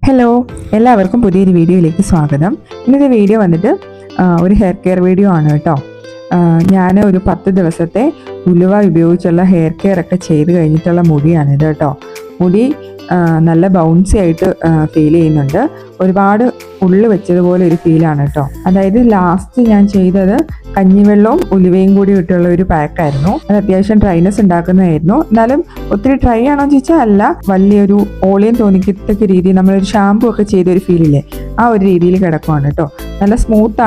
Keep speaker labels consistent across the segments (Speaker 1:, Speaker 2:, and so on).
Speaker 1: Hello, എല്ലാവർക്കും പുതിയൊരു വീഡിയോയിലേക്ക് സ്വാഗതം. ഇന്നത്തെ വീഡിയോ വന്നിട്ട് ഒരു ഹെയർ കെയർ വീഡിയോ ആണ് കേട്ടോ. ഞാൻ ഒരു 10 ദിവസത്തെ ഉലുവ ഉപയോഗിച്ചുള്ള ഹെയർ കെയർ ഒക്കെ ചെയ്ത് കഴിഞ്ഞിട്ടുള്ള മുടിയാണിത് കേട്ടോ. മുടി നല്ല ബൗൺസി ആയിട്ട് ഫീൽ ചെയ്യുന്നുണ്ട്. ഒരുപാട് ഉള്ളു വെച്ചതുപോലെ ഒരു ഫീലാണ് കേട്ടോ. അതായത് ലാസ്റ്റ് ഞാൻ ചെയ്തത് കഞ്ഞിവെള്ളവും ഉലുവയും കൂടി ഇട്ടുള്ള ഒരു പാക്കായിരുന്നു. അത് അത്യാവശ്യം ഡ്രൈനെസ് ഉണ്ടാക്കുന്നതായിരുന്നു. എന്നാലും ഒത്തിരി ഡ്രൈ ആണോ ചോദിച്ചാൽ അല്ല, വലിയൊരു ഓളിയം തോന്നിക്കത്തക്ക രീതിയിൽ നമ്മളൊരു ഷാമ്പു ഒക്കെ ചെയ്തൊരു ഫീലില്ലേ, ആ ഒരു രീതിയിൽ കിടക്കുവാണ് കേട്ടോ. നല്ല സ്മൂത്ത്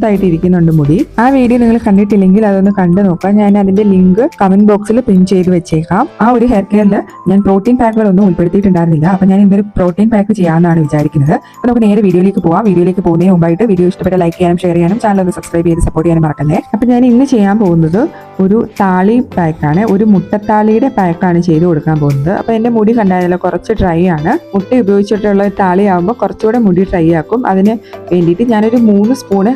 Speaker 1: ആയിട്ട് ഇരിക്കുന്നുണ്ട് മുടി. ആ വീഡിയോ നിങ്ങൾ കണ്ടിട്ടില്ലെങ്കിൽ അതൊന്ന് കണ്ടു നോക്കാം. ഞാൻ അതിന്റെ ലിങ്ക് കമന്റ് ബോക്സിൽ പിൻ ചെയ്ത് വെച്ചേക്കാം. ആ ഒരു ഹെയർ കെയറിൽ ഞാൻ പ്രോട്ടീൻ പാക്കുകളൊന്നും ഉൾപ്പെടുത്തിയിട്ടുണ്ടായിരുന്നില്ല. അപ്പൊ ഞാൻ ഇന്നൊരു പ്രോട്ടീൻ പാക്ക് ചെയ്യാമെന്നാണ് വിചാരിക്കുന്നത്. അപ്പൊ നമുക്ക് നേരെ വീഡിയോയിലേക്ക് പോവാം. വീഡിയോയിലേക്ക് പോകുന്നതിന് മുമ്പായിട്ട് വീഡിയോ ഇഷ്ടപ്പെട്ട ലൈക്ക് ചെയ്യാനും ഷെയർ ചെയ്യാനും ചാനൽ ഒന്ന് സബ്സ്ക്രൈബ് ചെയ്ത് സപ്പോർട്ട് ചെയ്യാനും മറക്കല്ലേ. അപ്പൊ ഞാൻ ഇന്ന് ചെയ്യാൻ പോകുന്നത് ഒരു താളി പാക്കാണ്, ഒരു മുട്ടത്താളിയുടെ പാക്കാണ് ചെയ്ത് കൊടുക്കാൻ പോകുന്നത്. അപ്പൊ എന്റെ മുടി കണ്ടാലോ കുറച്ച് ഡ്രൈ ആണ്. മുട്ട ഉപയോഗിച്ചിട്ടുള്ള താളി ആകുമ്പോൾ കുറച്ചുകൂടെ മുടി ഡ്രൈ ആക്കും. അതിന് വേണ്ടിയിട്ട് ഞാനൊരു 3 സ്പൂണ്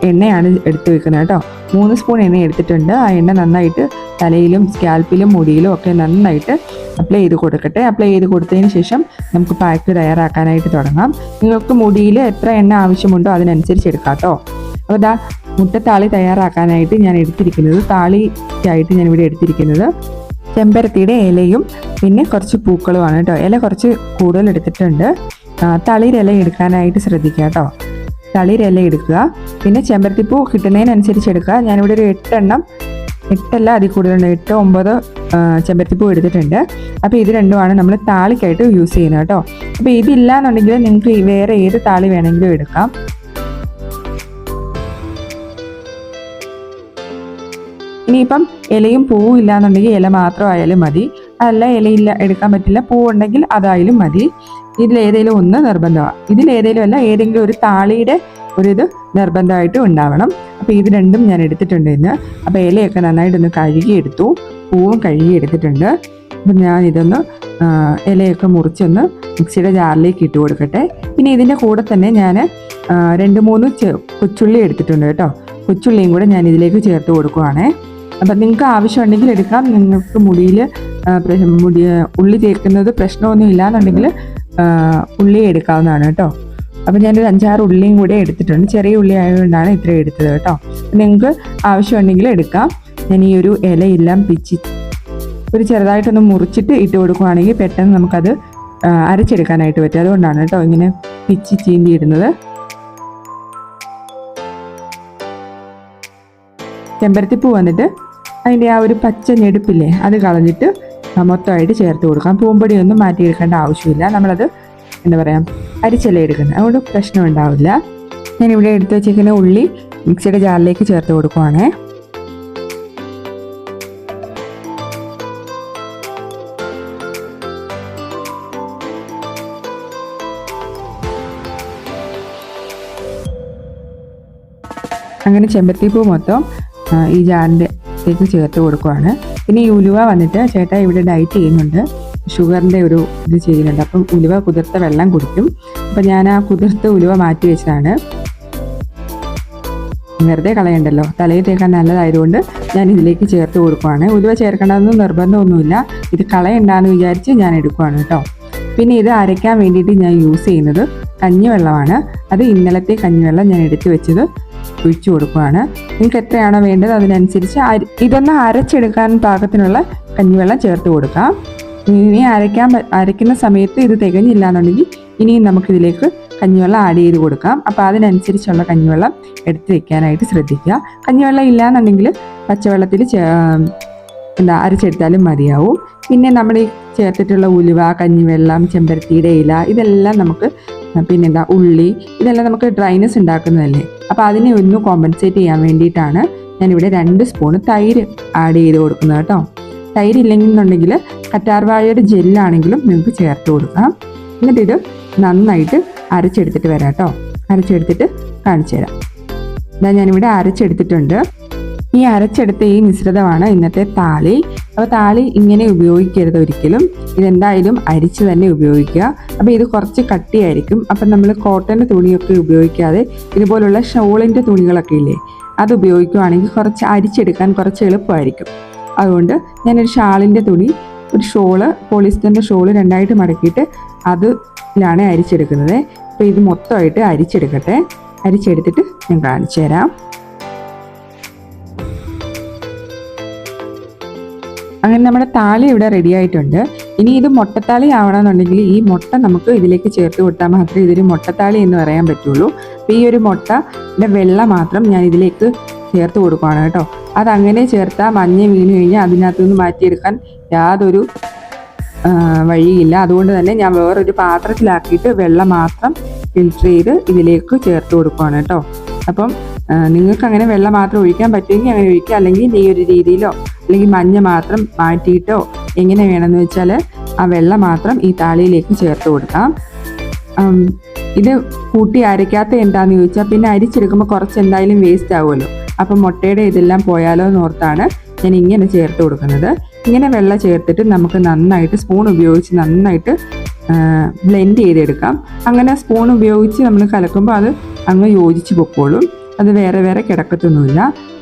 Speaker 1: എണ്ണയാണ് എടുത്തു വെക്കുന്നത് കേട്ടോ. 3 സ്പൂൺ എണ്ണ എടുത്തിട്ടുണ്ട്. ആ എണ്ണ നന്നായിട്ട് തലയിലും സ്കാൽപ്പിലും മുടിയിലും ഒക്കെ നന്നായിട്ട് അപ്ലൈ ചെയ്ത് കൊടുക്കട്ടെ. അപ്ലൈ ചെയ്ത് കൊടുത്തതിന് ശേഷം നമുക്ക് പാക്ക് തയ്യാറാക്കാനായിട്ട് തുടങ്ങാം. നിങ്ങൾക്ക് മുടിയിൽ എത്ര എണ്ണ ആവശ്യമുണ്ടോ അതിനനുസരിച്ച് എടുക്കാം കേട്ടോ. അപ്പോൾ ഇതാ മുട്ടത്താളി തയ്യാറാക്കാനായിട്ട് ഞാൻ എടുത്തിരിക്കുന്നത്, താളിക്കായിട്ട് ഞാനിവിടെ എടുത്തിരിക്കുന്നത് ചെമ്പരത്തിയുടെ ഇലയും പിന്നെ കുറച്ച് പൂക്കളുമാണ് കേട്ടോ. ഇല കുറച്ച് കൂടുതൽ എടുത്തിട്ടുണ്ട്. തളിരില എടുക്കാനായിട്ട് ശ്രദ്ധിക്കുക കേട്ടോ. തളിരില എടുക്കുക. പിന്നെ ചെമ്പരത്തിപ്പൂ കിട്ടുന്നതിനനുസരിച്ച് എടുക്കുക. ഞാനിവിടെ ഒരു 8 അതിൽ കൂടുതലുണ്ട്, 8-9 ചെമ്പരത്തിപ്പൂ എടുത്തിട്ടുണ്ട്. അപ്പോൾ ഇത് രണ്ടുമാണ് നമ്മൾ താളിക്കായിട്ട് യൂസ് ചെയ്യുന്നത് കേട്ടോ. അപ്പോൾ ഇതില്ല എന്നുണ്ടെങ്കിൽ നിങ്ങൾക്ക് വേറെ ഏത് താളി വേണമെങ്കിലും എടുക്കാം. ഇനിയിപ്പം ഇലയും പൂവും ഇല്ലാന്നുണ്ടെങ്കിൽ ഇല മാത്രമായാലും മതി. അല്ല ഇലയില്ല എടുക്കാൻ പറ്റില്ല, പൂവുണ്ടെങ്കിൽ അതായാലും മതി. ഇതിലേതെങ്കിലും ഒന്ന് നിർബന്ധമാണ്. ഇതിലേതെങ്കിലും അല്ല, ഏതെങ്കിലും ഒരു താളിയുടെ ഒരിത് നിർബന്ധമായിട്ട് ഉണ്ടാവണം. അപ്പോൾ ഇത് രണ്ടും ഞാൻ എടുത്തിട്ടുണ്ട് ഇന്ന്. അപ്പോൾ ഇലയൊക്കെ നന്നായിട്ടൊന്ന് കഴുകിയെടുത്തു, പൂവും കഴുകിയെടുത്തിട്ടുണ്ട്. അപ്പം ഞാനിതൊന്ന് ഇലയൊക്കെ മുറിച്ചൊന്ന് മിക്സിയുടെ ജാറിലേക്ക് ഇട്ട് കൊടുക്കട്ടെ. പിന്നെ ഇതിൻ്റെ കൂടെ തന്നെ ഞാൻ 2-3 കൊച്ചുള്ളി എടുത്തിട്ടുണ്ട് കേട്ടോ. കൊച്ചുള്ളിയും കൂടെ ഞാൻ ഇതിലേക്ക് ചേർത്ത് കൊടുക്കുവാണേ. അപ്പം നിങ്ങൾക്ക് ആവശ്യമുണ്ടെങ്കിൽ എടുക്കാം. നിങ്ങൾക്ക് മുടിയിൽ ഉള്ളി ചേർക്കുന്നത് പ്രശ്നമൊന്നും ഇല്ലാന്നുണ്ടെങ്കിൽ ഉള്ളി എടുക്കാവുന്നതാണ് കേട്ടോ. അപ്പം ഞാനൊരു 5-6 ഉള്ളിയും കൂടെ എടുത്തിട്ടുണ്ട്. ചെറിയ ഉള്ളി ആയതുകൊണ്ടാണ് ഇത്രയും എടുത്തത് കേട്ടോ. നിങ്ങൾക്ക് ആവശ്യമുണ്ടെങ്കിൽ എടുക്കാം. ഞാൻ ഈ ഒരു ഇലയെല്ലാം പിച്ചി ഒരു ചെറുതായിട്ടൊന്ന് മുറിച്ചിട്ട് ഇട്ട് കൊടുക്കുകയാണെങ്കിൽ പെട്ടെന്ന് നമുക്കത് അരച്ചെടുക്കാനായിട്ട് പറ്റും. അതുകൊണ്ടാണ് കേട്ടോ ഇങ്ങനെ പിച്ചി ചീന്തി ഇടുന്നത്. ചെമ്പരത്തിപ്പൂ വന്നിട്ട് അതിൻ്റെ ആ ഒരു പച്ച ഞെടുപ്പില്ലേ, അത് കളഞ്ഞിട്ട് മൊത്തമായിട്ട് ചേർത്ത് കൊടുക്കാം. പൂമ്പൊടിയൊന്നും മാറ്റിയെടുക്കേണ്ട ആവശ്യമില്ല. നമ്മളത് എന്താ പറയുക, അരിച്ചല്ലേ എടുക്കുന്നത്, അതുകൊണ്ട് പ്രശ്നം ഉണ്ടാവില്ല. ഞാനിവിടെ എടുത്ത് വെച്ചിരിക്കുന്ന ഉള്ളി മിക്സിയുടെ ജാറിലേക്ക് ചേർത്ത് കൊടുക്കുവാണേ. അങ്ങനെ ചെമ്പരത്തിപ്പൂ മൊത്തം ഈ ജാറിൻ്റെലേക്ക് ചേർത്ത് കൊടുക്കുവാണ്. പിന്നെ ഈ ഉലുവ വന്നിട്ട് ചേട്ടാ ഇവിടെ ഡയറ്റ് ചെയ്യുന്നുണ്ട്, ഷുഗറിൻ്റെ ഒരു ഇത് ചെയ്യുന്നുണ്ട്. അപ്പം ഉലുവ കുതിർത്ത വെള്ളം കുടിക്കും. അപ്പം ഞാൻ ആ കുതിർത്ത ഉലുവ മാറ്റി വെച്ചതാണ്. വെറുതെ കളയണ്ടല്ലോ, തലയിൽ തേക്കാൻ നല്ലതായതുകൊണ്ട് ഞാൻ ഇതിലേക്ക് ചേർത്ത് കൊടുക്കുവാണ്. ഉലുവ ചേർക്കേണ്ടതൊന്നും നിർബന്ധമൊന്നുമില്ല. ഇത് കളയണ്ടെന്ന് വിചാരിച്ച് ഞാൻ എടുക്കുവാണ് കേട്ടോ. പിന്നെ ഇത് അരയ്ക്കാൻ വേണ്ടിയിട്ട് ഞാൻ യൂസ് ചെയ്യുന്നത് കഞ്ഞിവെള്ളമാണ്. അത് ഇന്നലത്തെ കഞ്ഞിവെള്ളം ഞാൻ എടുത്തു വെച്ചത് ഒഴിച്ചു കൊടുക്കുകയാണ്. നിങ്ങൾക്ക് എത്രയാണോ വേണ്ടത് അതിനനുസരിച്ച് ഇതൊന്ന് അരച്ചെടുക്കാൻ പാകത്തിനുള്ള കഞ്ഞിവെള്ളം ചേർത്ത് കൊടുക്കാം. ഇനി അരയ്ക്കുന്ന സമയത്ത് ഇത് തികഞ്ഞില്ല എന്നുണ്ടെങ്കിൽ ഇനിയും നമുക്കിതിലേക്ക് കഞ്ഞിവെള്ളം ആഡ് ചെയ്ത് കൊടുക്കാം. അപ്പോൾ അതിനനുസരിച്ചുള്ള കഞ്ഞിവെള്ളം എടുത്ത് വെക്കാനായിട്ട് ശ്രദ്ധിക്കുക. കഞ്ഞിവെള്ളം ഇല്ല എന്നുണ്ടെങ്കിൽ പച്ചവെള്ളത്തിൽ അരച്ചെടുത്താലും മതിയാവും. പിന്നെ നമ്മൾ ഈ ചേർത്തിട്ടുള്ള ഉലുവ, കഞ്ഞിവെള്ളം, ചെമ്പരത്തിയുടെ ഇല, ഇതെല്ലാം നമുക്ക് പിന്നെന്താ ഉള്ളി, ഇതെല്ലാം നമുക്ക് ഡ്രൈനെസ് ഉണ്ടാക്കുന്നതല്ലേ. അപ്പോൾ അതിനെ ഒന്ന് കോമ്പൻസേറ്റ് ചെയ്യാൻ വേണ്ടിയിട്ടാണ് ഞാനിവിടെ 2 സ്പൂൺ തൈര് ആഡ് ചെയ്ത് കൊടുക്കുന്നത് കേട്ടോ. തൈര് ഇല്ലെന്നുണ്ടെങ്കിൽ കറ്റാർവാഴയുടെ ജെല്ലാണെങ്കിലും നിങ്ങൾക്ക് ചേർത്ത് കൊടുക്കാം. എന്നിട്ട് ഇത് നന്നായിട്ട് അരച്ചെടുത്തിട്ട് വരാം കേട്ടോ. അരച്ചെടുത്തിട്ട് കാണിച്ചു തരാം. ഇതാ ഞാനിവിടെ അരച്ചെടുത്തിട്ടുണ്ട്. ഈ അരച്ചെടുത്ത ഈ മിശ്രിതമാണ് ഇന്നത്തെ താളി. അപ്പോൾ താളി ഇങ്ങനെ ഉപയോഗിക്കരുത് ഒരിക്കലും. ഇതെന്തായാലും അരിച്ച് തന്നെ ഉപയോഗിക്കുക. അപ്പോൾ ഇത് കുറച്ച് കട്ടിയായിരിക്കും. അപ്പം നമ്മൾ കോട്ടൻ്റെ തുണിയൊക്കെ ഉപയോഗിക്കാതെ ഇതുപോലുള്ള ഷോളിൻ്റെ തുണികളൊക്കെ ഇല്ലേ, അത് ഉപയോഗിക്കുകയാണെങ്കിൽ കുറച്ച് അരിച്ചെടുക്കാൻ കുറച്ച് എളുപ്പമായിരിക്കും. അതുകൊണ്ട് ഞാനൊരു ഷാളിൻ്റെ തുണി, ഒരു ഷോള്, പോളിസ്റ്ററിൻ്റെ ഷോള് 2ആയിട്ട് മടക്കിയിട്ട് അതിലാണ് അരിച്ചെടുക്കുന്നത്. അപ്പോൾ ഇത് മൊത്തമായിട്ട് അരിച്ചെടുക്കട്ടെ. അരിച്ചെടുത്തിട്ട് ഞാൻ കാണിച്ചു തരാം. അങ്ങനെ നമ്മുടെ താളി ഇവിടെ റെഡി ആയിട്ടുണ്ട്. ഇനി ഇത് മുട്ടത്താളി ആവണമെന്നുണ്ടെങ്കിൽ ഈ മുട്ട നമുക്ക് ഇതിലേക്ക് ചേർത്ത് കൊടുത്താൽ മാത്രമേ ഇതൊരു മുട്ടത്താളി എന്ന് പറയാൻ പറ്റുള്ളൂ. അപ്പോൾ ഈ ഒരു മുട്ടയുടെ വെള്ള മാത്രം ഞാൻ ഇതിലേക്ക് ചേർത്ത് കൊടുക്കുകയാണ് കേട്ടോ. അതങ്ങനെ ചേർത്താൽ മഞ്ഞ വീണ് കഴിഞ്ഞാൽ അതിനകത്തുനിന്ന് മാറ്റിയെടുക്കാൻ യാതൊരു വഴിയില്ല. അതുകൊണ്ട് തന്നെ ഞാൻ വേറൊരു പാത്രത്തിലാക്കിയിട്ട് വെള്ളം മാത്രം ഫിൽറ്റർ ചെയ്ത് ഇതിലേക്ക് ചേർത്ത് കൊടുക്കുകയാണ് കേട്ടോ. അപ്പം നിങ്ങൾക്ക് അങ്ങനെ വെള്ളം മാത്രം ഒഴിക്കാൻ പറ്റുമെങ്കിൽ അങ്ങനെ ഒഴിക്കുക, അല്ലെങ്കിൽ ഈ ഒരു രീതിയിലോ അല്ലെങ്കിൽ മഞ്ഞ മാത്രം മാറ്റിയിട്ടോ എങ്ങനെ വേണമെന്ന് വെച്ചാൽ ആ വെള്ളം മാത്രം ഈ താളിയിലേക്ക് ചേർത്ത് കൊടുക്കാം. ഇത് കൂട്ടി അരയ്ക്കാത്ത എന്താണെന്ന് ചോദിച്ചാൽ പിന്നെ അരിച്ചെടുക്കുമ്പോൾ കുറച്ച് എന്തായാലും വേസ്റ്റ് ആവുമല്ലോ. അപ്പം മുട്ടയുടെ ഇതെല്ലാം പോയാലോ എന്നോർത്താണ് ഞാൻ ഇങ്ങനെ ചേർത്ത് കൊടുക്കുന്നത്. ഇങ്ങനെ വെള്ളം ചേർത്തിട്ട് നമുക്ക് നന്നായിട്ട് സ്പൂൺ ഉപയോഗിച്ച് നന്നായിട്ട് ബ്ലെൻഡ് ചെയ്തെടുക്കാം. അങ്ങനെ സ്പൂൺ ഉപയോഗിച്ച് നമ്മൾ കലക്കുമ്പോൾ അത് അങ്ങ് യോജിച്ച് പൊക്കോളും. അത് വേറെ വേറെ കിടക്കത്തൊന്നുമില്ല.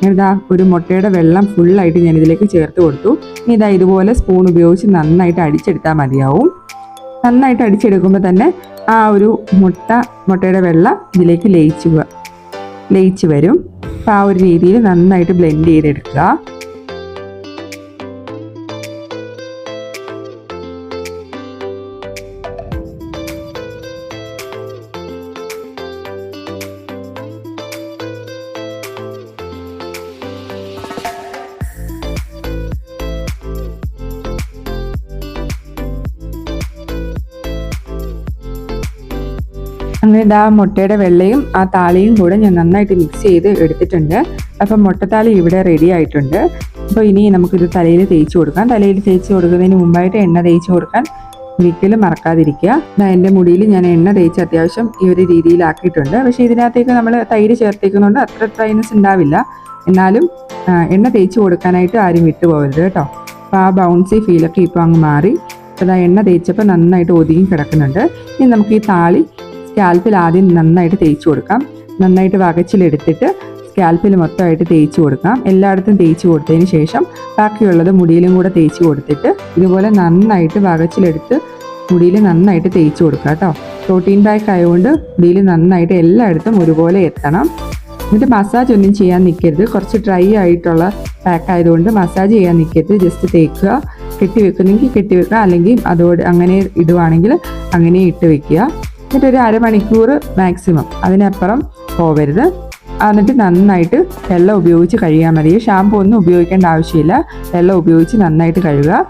Speaker 1: ഇതാ ഒരു മുട്ടയുടെ വെള്ളം ഫുള്ളായിട്ട് ഞാൻ ഇതിലേക്ക് ചേർത്ത് കൊടുത്തു. ഇനി ഇതാ ഇതുപോലെ സ്പൂൺ ഉപയോഗിച്ച് നന്നായിട്ട് അടിച്ചെടുത്താൽ മതിയാവും. നന്നായിട്ട് അടിച്ചെടുക്കുമ്പോൾ തന്നെ ആ ഒരു മുട്ടയുടെ വെള്ളം ഇതിലേക്ക് ലയിച്ച് വരും. അപ്പോൾ ആ ഒരു രീതിയിൽ നന്നായിട്ട് ബ്ലെൻഡ് ചെയ്തെടുക്കുക. അങ്ങനെ ഇതാ മുട്ടയുടെ വെള്ളയും ആ താളിയും കൂടെ ഞാൻ നന്നായിട്ട് മിക്സ് ചെയ്ത് എടുത്തിട്ടുണ്ട്. അപ്പം മുട്ടത്താളി ഇവിടെ റെഡി ആയിട്ടുണ്ട്. അപ്പോൾ ഇനി നമുക്കിത് തലയിൽ തേച്ച് കൊടുക്കാം. തലയിൽ തേച്ച് കൊടുക്കുന്നതിന് മുമ്പായിട്ട് എണ്ണ തേച്ച് കൊടുക്കാൻ ഒരിക്കലും മറക്കാതിരിക്കുക. എൻ്റെ മുടിയിൽ ഞാൻ എണ്ണ തേച്ച് അത്യാവശ്യം ഈ ഒരു രീതിയിലാക്കിയിട്ടുണ്ട്. പക്ഷേ ഇതിനകത്തേക്ക് നമ്മൾ തൈര് ചേർത്തേക്കുന്നതുകൊണ്ട് അത്ര ഡ്രൈനെസ് ഉണ്ടാവില്ല. എന്നാലും എണ്ണ തേച്ച് കൊടുക്കാനായിട്ട് ആരും വിട്ടുപോകരുത് കേട്ടോ. അപ്പോൾ ആ ബൗൺസി ഫീലൊക്കെ ഇപ്പോൾ അങ്ങ് മാറി. അപ്പോൾ എണ്ണ തേച്ചപ്പോൾ നന്നായിട്ട് ഒതുങ്ങി കിടക്കുന്നുണ്ട്. ഇനി നമുക്ക് ഈ താളി സ്കാൽപ്പിൽ ആദ്യം നന്നായിട്ട് തേച്ച് കൊടുക്കാം. നന്നായിട്ട് വകച്ചിലെടുത്തിട്ട് സ്കാൽപ്പിൽ മൊത്തമായിട്ട് തേച്ച് കൊടുക്കാം. എല്ലായിടത്തും തേച്ച് കൊടുത്തതിന് ശേഷം ബാക്കിയുള്ളത് മുടിയിലും കൂടെ തേച്ച് കൊടുത്തിട്ട് ഇതുപോലെ നന്നായിട്ട് വകച്ചിലെടുത്ത് മുടിയിൽ നന്നായിട്ട് തേച്ച് കൊടുക്കുക കേട്ടോ. പ്രോട്ടീൻ പാക്ക് ആയതുകൊണ്ട് മുടിയിൽ നന്നായിട്ട് എല്ലായിടത്തും ഒരുപോലെ എത്തണം. എന്നിട്ട് മസാജ് ഒന്നും ചെയ്യാൻ നിൽക്കരുത്. കുറച്ച് ഡ്രൈ ആയിട്ടുള്ള പാക്ക് ആയതുകൊണ്ട് മസാജ് ചെയ്യാൻ നിൽക്കരുത്. ജസ്റ്റ് തേക്കുക. കെട്ടിവെക്കുന്നെങ്കിൽ കെട്ടിവെക്കുക, അല്ലെങ്കിൽ അതോട് അങ്ങനെ ഇടുവാണെങ്കിൽ അങ്ങനെ ഇട്ട് വെക്കുക. എന്നിട്ടൊരു അരമണിക്കൂർ മാക്സിമം, അതിനപ്പുറം പോവരുത്. എന്നിട്ട് നന്നായിട്ട് വെള്ളം ഉപയോഗിച്ച് കഴുകിയാൽ മതി. ഷാമ്പു ഒന്നും ഉപയോഗിക്കേണ്ട ആവശ്യമില്ല. വെള്ളം ഉപയോഗിച്ച് നന്നായിട്ട് കഴുകുക.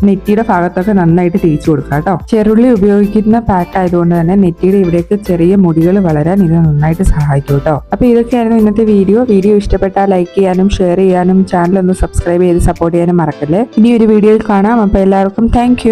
Speaker 1: നെറ്റിയുടെ ഭാഗത്തൊക്കെ നന്നായിട്ട് തേച്ച് കൊടുക്കുക കേട്ടോ. ചെറുള്ളി ഉപയോഗിക്കുന്ന പാക്ക് ആയതുകൊണ്ട് തന്നെ നെറ്റിയുടെ ഇവിടേക്ക് ചെറിയ മുടികൾ വളരാൻ ഇത് നന്നായിട്ട് സഹായിക്കും കേട്ടോ. അപ്പോൾ ഇതൊക്കെയായിരുന്നു ഇന്നത്തെ വീഡിയോ ഇഷ്ടപ്പെട്ടാൽ ലൈക്ക് ചെയ്യാനും ഷെയർ ചെയ്യാനും ചാനൽ ഒന്ന് സബ്സ്ക്രൈബ് ചെയ്ത് സപ്പോർട്ട് ചെയ്യാനും മറക്കല്ലേ. ഇനി ഒരു വീഡിയോയിൽ കാണാം. അപ്പോൾ എല്ലാവർക്കും താങ്ക്